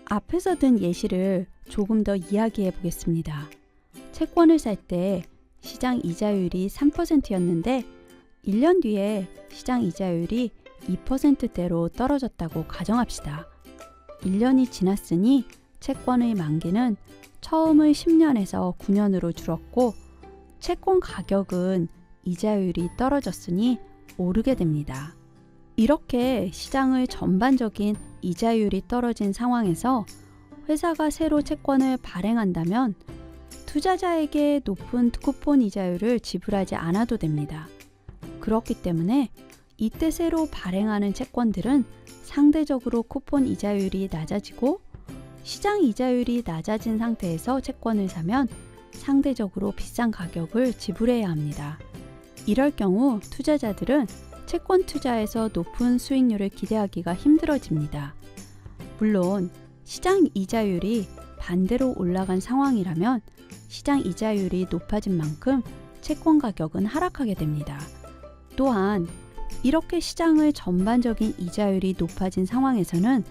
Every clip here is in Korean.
앞에서 든 예시를 조금 더 이야기해 보겠습니다. 채권을 살 때 시장 이자율이 3%였는데 1년 뒤에 시장 이자율이 2%대로 떨어졌다고 가정합시다. 1년이 지났으니 채권의 만기는 처음의 10년에서 9년으로 줄었고 채권 가격은 이자율이 떨어졌으니 오르게 됩니다. 이렇게 시장의 전반적인 이자율이 떨어진 상황에서 회사가 새로 채권을 발행한다면 투자자에게 높은 쿠폰 이자율을 지불하지 않아도 됩니다. 그렇기 때문에 이때 새로 발행하는 채권들은 상대적으로 쿠폰 이자율이 낮아지고 시장 이자율이 낮아진 상태에서 채권을 사면 상대적으로 비싼 가격을 지불해야 합니다. 이럴 경우 투자자들은 채권 투자에서 높은 수익률을 기대하기가 힘들어집니다. 물론 시장 이자율이 반대로 올라간 상황이라면 시장 이자율이 높아진 만큼 채권 가격은 하락하게 됩니다. 또한 이렇게 시장의 전반적인 이자율이 높아진 상황에서는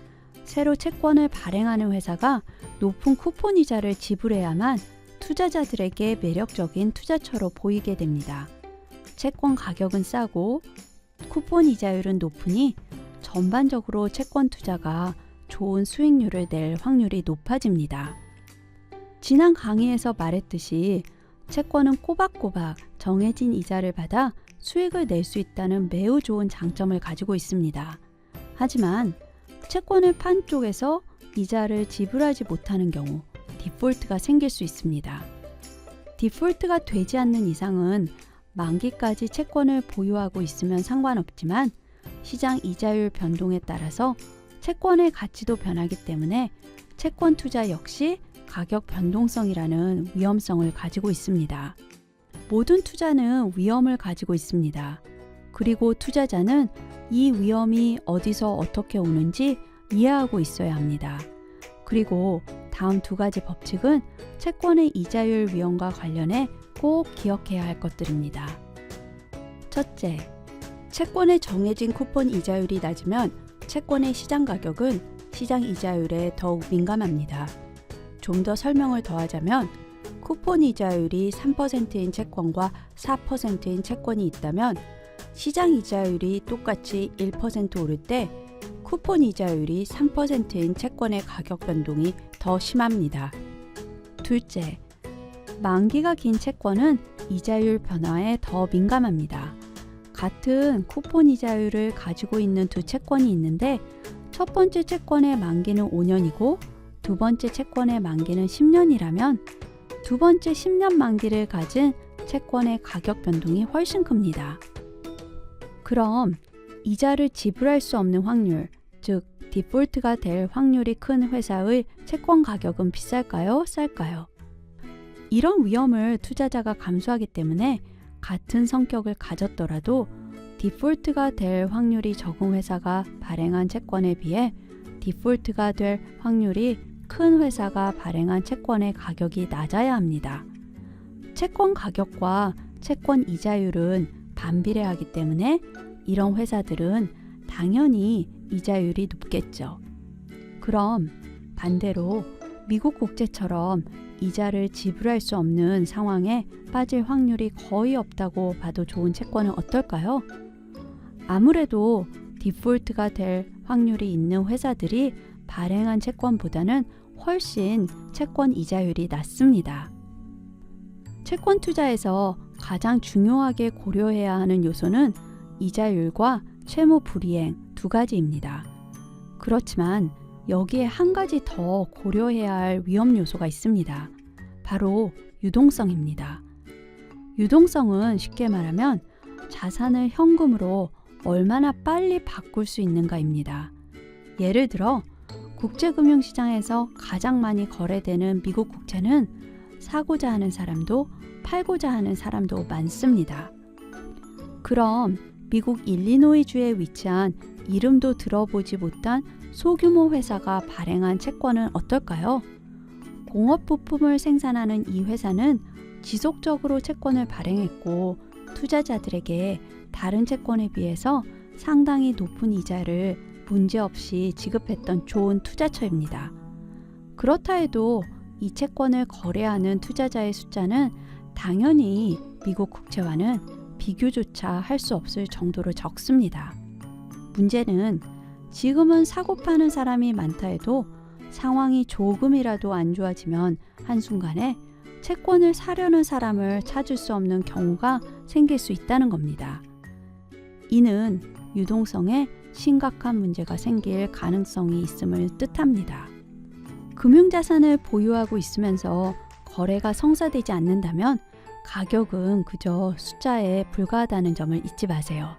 새로 채권을 발행하는 회사가 높은 쿠폰 이자를 지불해야만 투자자들에게 매력적인 투자처로 보이게 됩니다. 채권 가격은 싸고 쿠폰 이자율은 높으니 전반적으로 채권 투자가 좋은 수익률을 낼 확률이 높아집니다. 지난 강의에서 말했듯이 채권은 꼬박꼬박 정해진 이자를 받아 수익을 낼 수 있다는 매우 좋은 장점을 가지고 있습니다. 하지만 채권을 판 쪽에서 이자를 지불하지 못하는 경우 디폴트가 생길 수 있습니다. 디폴트가 되지 않는 이상은 만기까지 채권을 보유하고 있으면 상관없지만 시장 이자율 변동에 따라서 채권의 가치도 변하기 때문에 채권 투자 역시 가격 변동성이라는 위험성을 가지고 있습니다. 모든 투자는 위험을 가지고 있습니다. 그리고 투자자는 이 위험이 어디서 어떻게 오는지 이해하고 있어야 합니다. 그리고 다음 두 가지 법칙은 채권의 이자율 위험과 관련해 꼭 기억해야 할 것들입니다. 첫째, 채권의 정해진 쿠폰 이자율이 낮으면 채권의 시장 가격은 시장 이자율에 더욱 민감합니다. 좀 더 설명을 더하자면 쿠폰 이자율이 3%인 채권과 4%인 채권이 있다면 시장 이자율이 똑같이 1% 오를 때 쿠폰 이자율이 3%인 채권의 가격 변동이 더 심합니다. 둘째, 만기가 긴 채권은 이자율 변화에 더 민감합니다. 같은 쿠폰 이자율을 가지고 있는 두 채권이 있는데 첫 번째 채권의 만기는 5년이고 두 번째 채권의 만기는 10년이라면 두 번째 10년 만기를 가진 채권의 가격 변동이 훨씬 큽니다. 그럼 이자를 지불할 수 없는 확률, 즉 디폴트가 될 확률이 큰 회사의 채권 가격은 비쌀까요? 쌀까요? 이런 위험을 투자자가 감수하기 때문에 같은 성격을 가졌더라도 디폴트가 될 확률이 적은 회사가 발행한 채권에 비해 디폴트가 될 확률이 큰 회사가 발행한 채권의 가격이 낮아야 합니다. 채권 가격과 채권 이자율은 반비례하기 때문에 이런 회사들은 당연히 이자율이 높겠죠. 그럼 반대로 미국 국채처럼 이자를 지불할 수 없는 상황에 빠질 확률이 거의 없다고 봐도 좋은 채권은 어떨까요? 아무래도 디폴트가 될 확률이 있는 회사들이 발행한 채권보다는 훨씬 채권 이자율이 낮습니다. 채권 투자에서 가장 중요하게 고려해야 하는 요소는 이자율과 채무 불이행 두 가지입니다. 그렇지만 여기에 한 가지 더 고려해야 할 위험 요소가 있습니다. 바로 유동성입니다. 유동성은 쉽게 말하면 자산을 현금으로 얼마나 빨리 바꿀 수 있는가입니다. 예를 들어 국제금융시장에서 가장 많이 거래되는 미국 국채는 사고자 하는 사람도 팔고자 하는 사람도 많습니다. 그럼 미국 일리노이주에 위치한 이름도 들어보지 못한 소규모 회사가 발행한 채권은 어떨까요? 공업 부품을 생산하는 이 회사는 지속적으로 채권을 발행했고 투자자들에게 다른 채권에 비해서 상당히 높은 이자를 문제없이 지급했던 좋은 투자처입니다. 그렇다 해도 이 채권을 거래하는 투자자의 숫자는 당연히 미국 국채와는 비교조차 할 수 없을 정도로 적습니다. 문제는 지금은 사고 파는 사람이 많다 해도 상황이 조금이라도 안 좋아지면 한순간에 채권을 사려는 사람을 찾을 수 없는 경우가 생길 수 있다는 겁니다. 이는 유동성에 심각한 문제가 생길 가능성이 있음을 뜻합니다. 금융자산을 보유하고 있으면서 거래가 성사되지 않는다면 가격은 그저 숫자에 불과하다는 점을 잊지 마세요.